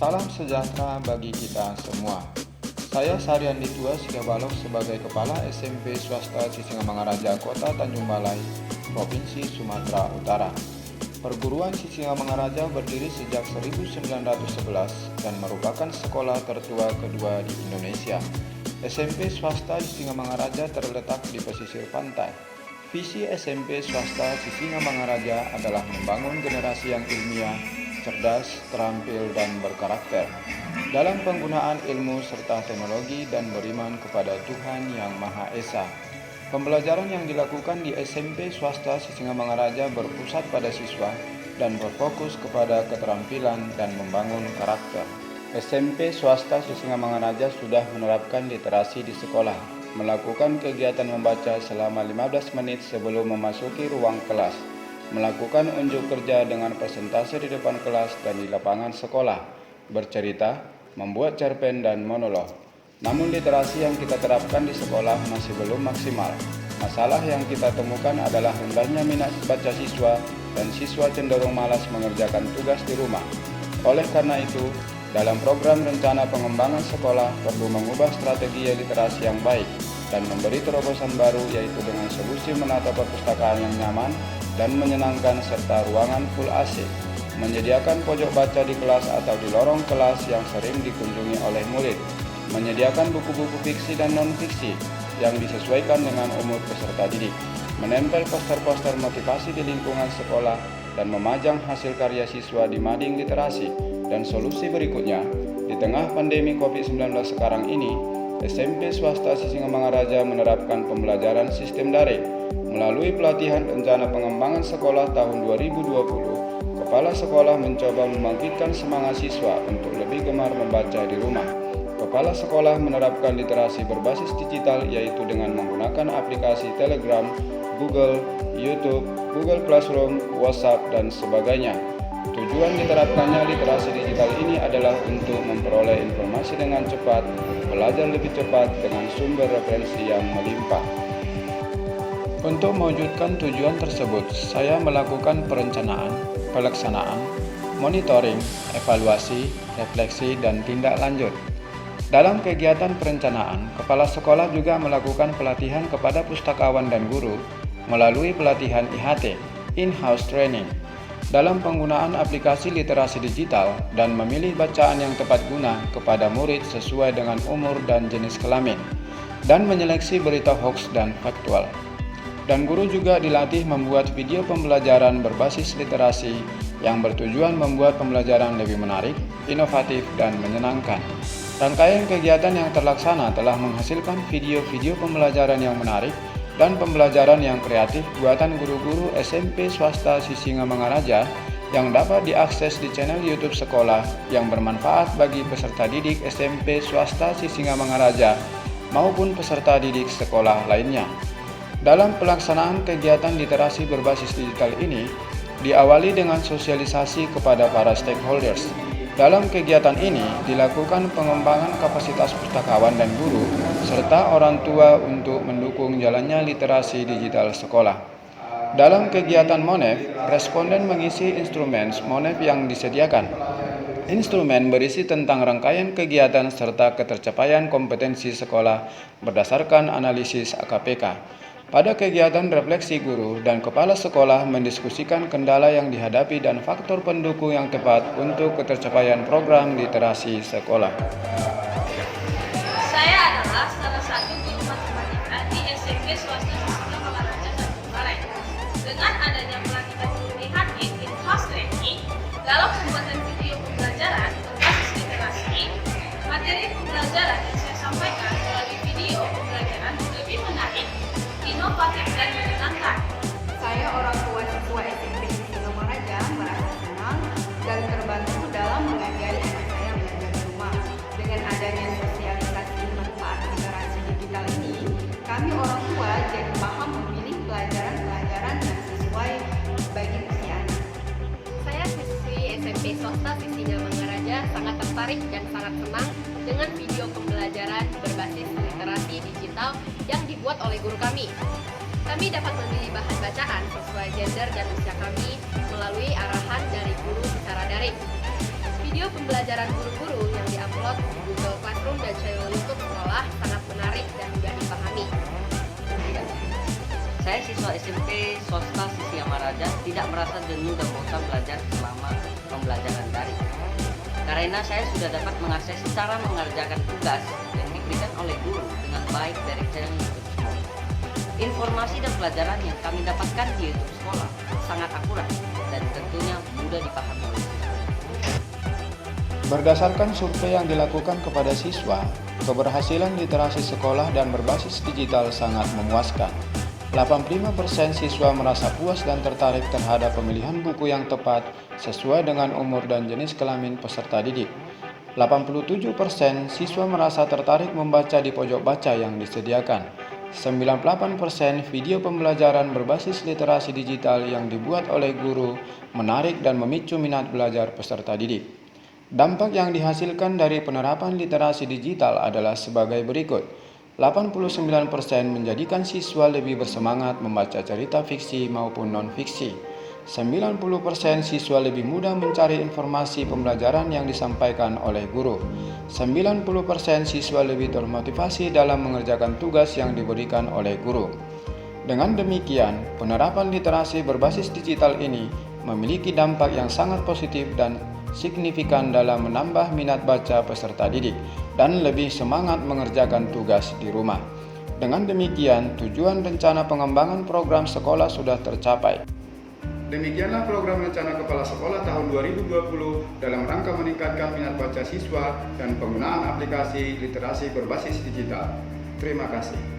Salam sejahtera bagi kita semua. Saya Sariandi Tua Sidabalok sebagai Kepala SMP Swasta Sisingamangaraja Kota Tanjung Balai, Provinsi Sumatera Utara. Perguruan Sisingamangaraja berdiri sejak 1911 dan merupakan sekolah tertua kedua di Indonesia. SMP swasta Sisingamangaraja terletak di pesisir pantai. Visi SMP swasta Sisingamangaraja adalah membangun generasi yang ilmiah, cerdas, terampil, dan berkarakter dalam penggunaan ilmu serta teknologi dan beriman kepada Tuhan Yang Maha Esa. Pembelajaran yang dilakukan di SMP swasta Sisingamangaraja berpusat pada siswa dan berfokus kepada keterampilan dan membangun karakter. SMP swasta Sisingamangaraja sudah menerapkan literasi di sekolah, melakukan kegiatan membaca selama 15 menit sebelum memasuki ruang kelas, melakukan unjuk kerja dengan presentase di depan kelas dan di lapangan sekolah, bercerita, membuat cerpen dan monolog. Namun literasi yang kita terapkan di sekolah masih belum maksimal. Masalah yang kita temukan adalah rendahnya minat baca siswa dan siswa cenderung malas mengerjakan tugas di rumah. Oleh karena itu, dalam program rencana pengembangan sekolah perlu mengubah strategi literasi yang baik dan memberi terobosan baru, yaitu dengan solusi menata perpustakaan yang nyaman dan menyenangkan serta ruangan full AC, menyediakan pojok baca di kelas atau di lorong kelas yang sering dikunjungi oleh murid, menyediakan buku-buku fiksi dan non-fiksi yang disesuaikan dengan umur peserta didik, menempel poster-poster motivasi di lingkungan sekolah, dan memajang hasil karya siswa di mading literasi. Dan solusi berikutnya, di tengah pandemi COVID-19 sekarang ini, SMP swasta Sisingamangaraja menerapkan pembelajaran sistem daring. Melalui pelatihan rencana pengembangan sekolah tahun 2020, kepala sekolah mencoba membangkitkan semangat siswa untuk lebih gemar membaca di rumah. Kepala sekolah menerapkan literasi berbasis digital, yaitu dengan menggunakan aplikasi Telegram, Google, YouTube, Google Classroom, WhatsApp, dan sebagainya. Tujuan diterapkannya literasi digital ini adalah untuk memperoleh informasi dengan cepat, belajar lebih cepat dengan sumber referensi yang melimpah. Untuk mewujudkan tujuan tersebut, saya melakukan perencanaan, pelaksanaan, monitoring, evaluasi, refleksi, dan tindak lanjut. Dalam kegiatan perencanaan, kepala sekolah juga melakukan pelatihan kepada pustakawan dan guru melalui pelatihan IHT, in-house training, dalam penggunaan aplikasi literasi digital dan memilih bacaan yang tepat guna kepada murid sesuai dengan umur dan jenis kelamin, dan menyeleksi berita hoax dan faktual. Dan guru juga dilatih membuat video pembelajaran berbasis literasi yang bertujuan membuat pembelajaran lebih menarik, inovatif, dan menyenangkan. Rangkaian kegiatan yang terlaksana telah menghasilkan video-video pembelajaran yang menarik dan pembelajaran yang kreatif buatan guru-guru SMP swasta Sisingamangaraja yang dapat diakses di channel YouTube sekolah yang bermanfaat bagi peserta didik SMP swasta Sisingamangaraja maupun peserta didik sekolah lainnya. Dalam pelaksanaan kegiatan literasi berbasis digital ini, diawali dengan sosialisasi kepada para stakeholders. Dalam kegiatan ini, dilakukan pengembangan kapasitas pustakawan dan guru, serta orang tua untuk mendukung jalannya literasi digital sekolah. Dalam kegiatan MONEF, responden mengisi instrumen MONEF yang disediakan. Instrumen berisi tentang rangkaian kegiatan serta ketercapaian kompetensi sekolah berdasarkan analisis AKPK. Pada kegiatan refleksi, guru dan kepala sekolah mendiskusikan kendala yang dihadapi dan faktor pendukung yang tepat untuk ketercapaian program literasi sekolah. Saya adalah salah satu guru matematika di SMP swasta Sisingamangaraja Tanjung Balai. Dengan adanya pelatihan IHT in-house training dalam pembuatan video pembelajaran berbasis literasi, materi pembelajaran yang saya sampaikan melalui video pembelajaran lebih menarik, inovatif, dan menyenangkan. Saya orang tua siswa SMP Sisingamangaraja merasa senang dan terbantu dalam mengajari anak saya belajar di rumah. Dengan adanya sosialisasi manfaat literasi digital ini, kami orang tua jadi paham memilih pelajaran-pelajaran yang sesuai bagi usia anak. Saya siswi SMP swasta Sisingamangaraja sangat tertarik dan sangat senang dengan video pembelajaran berbasis literasi digital yang dibuat oleh guru kami. Kami dapat memilih bahan bacaan sesuai gender dan usia kami melalui arahan dari guru secara daring. Video pembelajaran guru-guru yang diupload di Google Classroom dan channel YouTube sekolah sangat menarik dan mudah dipahami. Saya siswa SMP swasta Sisi Amaraja tidak merasa jenuh dan bosan belajar selama pembelajaran daring. Karena saya sudah dapat mengakses cara mengerjakan tugas yang diberikan oleh guru dengan baik dari channel YouTube sekolah. Informasi dan pelajaran yang kami dapatkan di YouTube sekolah sangat akurat dan tentunya mudah dipahami oleh siswa. Berdasarkan survei yang dilakukan kepada siswa, keberhasilan literasi sekolah dan berbasis digital sangat memuaskan. 85% siswa merasa puas dan tertarik terhadap pemilihan buku yang tepat sesuai dengan umur dan jenis kelamin peserta didik. 87% siswa merasa tertarik membaca di pojok baca yang disediakan. 98% video pembelajaran berbasis literasi digital yang dibuat oleh guru menarik dan memicu minat belajar peserta didik. Dampak yang dihasilkan dari penerapan literasi digital adalah sebagai berikut. 89% menjadikan siswa lebih bersemangat membaca cerita fiksi maupun non-fiksi. 90% siswa lebih mudah mencari informasi pembelajaran yang disampaikan oleh guru. 90% siswa lebih termotivasi dalam mengerjakan tugas yang diberikan oleh guru. Dengan demikian, penerapan literasi berbasis digital ini memiliki dampak yang sangat positif dan signifikan dalam menambah minat baca peserta didik dan lebih semangat mengerjakan tugas di rumah. Dengan demikian, tujuan rencana pengembangan program sekolah sudah tercapai. Demikianlah program rencana Kepala Sekolah tahun 2020 dalam rangka meningkatkan minat baca siswa dan penggunaan aplikasi literasi berbasis digital. Terima kasih.